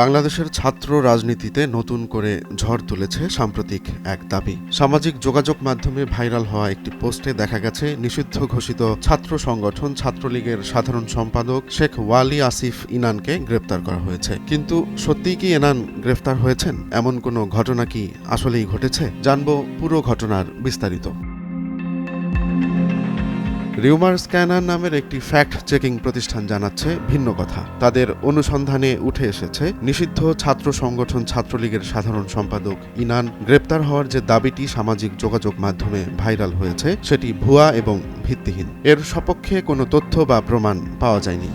বাংলাদেশের ছাত্র রাজনীতিতে নতুন করে ঝড় তুলেছে সাম্প্রতিক এক দাবি। সামাজিক যোগাযোগ মাধ্যমে ভাইরাল হওয়া একটি পোস্টে দেখা গেছে নিষিদ্ধ ঘোষিত ছাত্র সংগঠন ছাত্রলীগের সাধারণ সম্পাদক শেখ ওয়ালি আসিফ ইনানকে গ্রেপ্তার করা হয়েছে। কিন্তু সত্যিই কি ইনান গ্রেফতার হয়েছেন? এমন কোনো ঘটনা কি আসলেই ঘটেছে? জানব পুরো ঘটনার বিস্তারিত। রিউমার স্ক্যানার নামের একটি ফ্যাক্ট চেকিং প্রতিষ্ঠান জানাচ্ছে ভিন্ন কথা। তাদের অনুসন্ধানে উঠে এসেছে নিষিদ্ধ ছাত্র সংগঠন ছাত্রলীগের সাধারণ সম্পাদক ইনান গ্রেপ্তার হওয়ার যে দাবিটি সামাজিক যোগাযোগ মাধ্যমে ভাইরাল হয়েছে সেটি ভুয়া এবং ভিত্তিহীন। এর সপক্ষে কোনো তথ্য বা প্রমাণ পাওয়া যায়নি।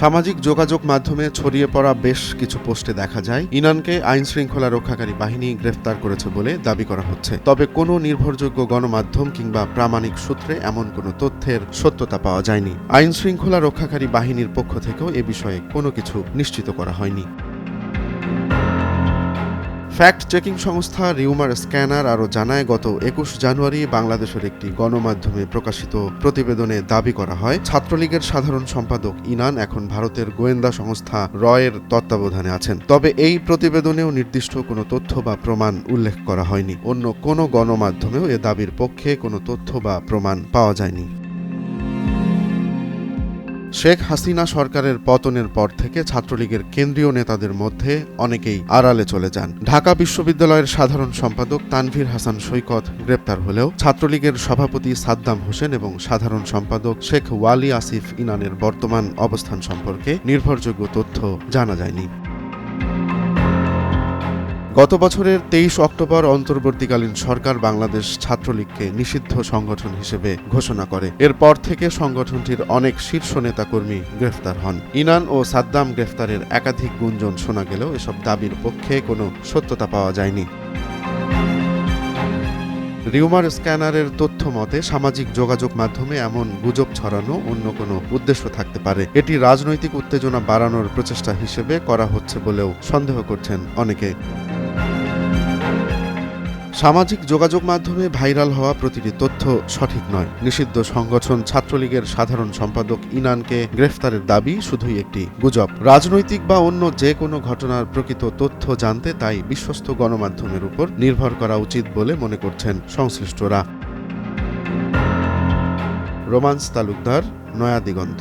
সামাজিক যোগাযোগ মাধ্যমে ছড়িয়ে পড়া বেশ কিছু পোস্টে দেখা যায় ইনানকে আইন শৃঙ্খলা রক্ষাকারী বাহিনী গ্রেফতার করেছে বলে দাবি করা হচ্ছে। তবে কোনো নির্ভরযোগ্য গণমাধ্যম কিংবা প্রামাণিক সূত্রে এমন কোনো তথ্যের সত্যতা পাওয়া যায়নি। আইন শৃঙ্খলা রক্ষাকারী বাহিনীর পক্ষ থেকেও এ বিষয়ে কোনো কিছু নিশ্চিত করা হয়নি। ফ্যাক্ট চেকিং সংস্থা রিউমার স্ক্যানার আরও জানায়, গত ২১ জানুয়ারি বাংলাদেশের একটি গণমাধ্যমে প্রকাশিত প্রতিবেদনে দাবি করা হয় ছাত্রলীগের সাধারণ সম্পাদক ইনান এখন ভারতের গোয়েন্দা সংস্থা রয়ের তত্ত্বাবধানে আছেন। তবে এই প্রতিবেদনেও নির্দিষ্ট কোনো তথ্য বা প্রমাণ উল্লেখ করা হয়নি। অন্য কোনো গণমাধ্যমেও এ দাবির পক্ষে কোনো তথ্য বা প্রমাণ পাওয়া যায়নি। শেখ হাসিনা সরকারের পতনের পর থেকে ছাত্রলীগের কেন্দ্রীয় নেতাদের মধ্যে অনেকেই আড়ালে চলে যান। ঢাকা বিশ্ববিদ্যালয়ের সাধারণ সম্পাদক তানভীর হাসান সৈকত গ্রেপ্তার হলেও ছাত্রলীগের সভাপতি সাদ্দাম হোসেন এবং সাধারণ সম্পাদক শেখ ওয়ালি আসিফ ইনানের বর্তমান অবস্থান সম্পর্কে নির্ভরযোগ্য তথ্য জানা যায়নি। গত বছরের ২৩ অক্টোবর অন্তর্বর্তীকালীন সরকার বাংলাদেশ ছাত্রলীগকে নিষিদ্ধ সংগঠন হিসেবে ঘোষণা করে। এরপর থেকে সংগঠনটির অনেক শীর্ষ নেতাকর্মী গ্রেফতার হন। ইনান ও সাদ্দাম গ্রেফতারের একাধিক গুঞ্জন শোনা গেলেও এসব দাবির পক্ষে কোনো সত্যতা পাওয়া যায়নি। রিউমার স্ক্যানারের তথ্য মতে সামাজিক যোগাযোগ মাধ্যমে এমন গুজব ছড়ানো অন্য কোনো উদ্দেশ্য থাকতে পারে। এটি রাজনৈতিক উত্তেজনা বাড়ানোর প্রচেষ্টা হিসেবে করা হচ্ছে বলেও সন্দেহ করছেন অনেকে। সামাজিক যোগাযোগ মাধ্যমে ভাইরাল হওয়া প্রতিটি তথ্য সঠিক নয়। নিষিদ্ধ সংগঠন ছাত্রলীগের সাধারণ সম্পাদক ইনানকে গ্রেফতারের দাবি শুধুই একটি গুজব। রাজনৈতিক বা অন্য যে কোনো ঘটনার প্রকৃত তথ্য জানতে তাই বিশ্বস্ত গণমাধ্যমের উপর নির্ভর করা উচিত বলে মনে করছেন সংশ্লিষ্টরা। রোমান্স তালুকদার, নয়া দিগন্ত।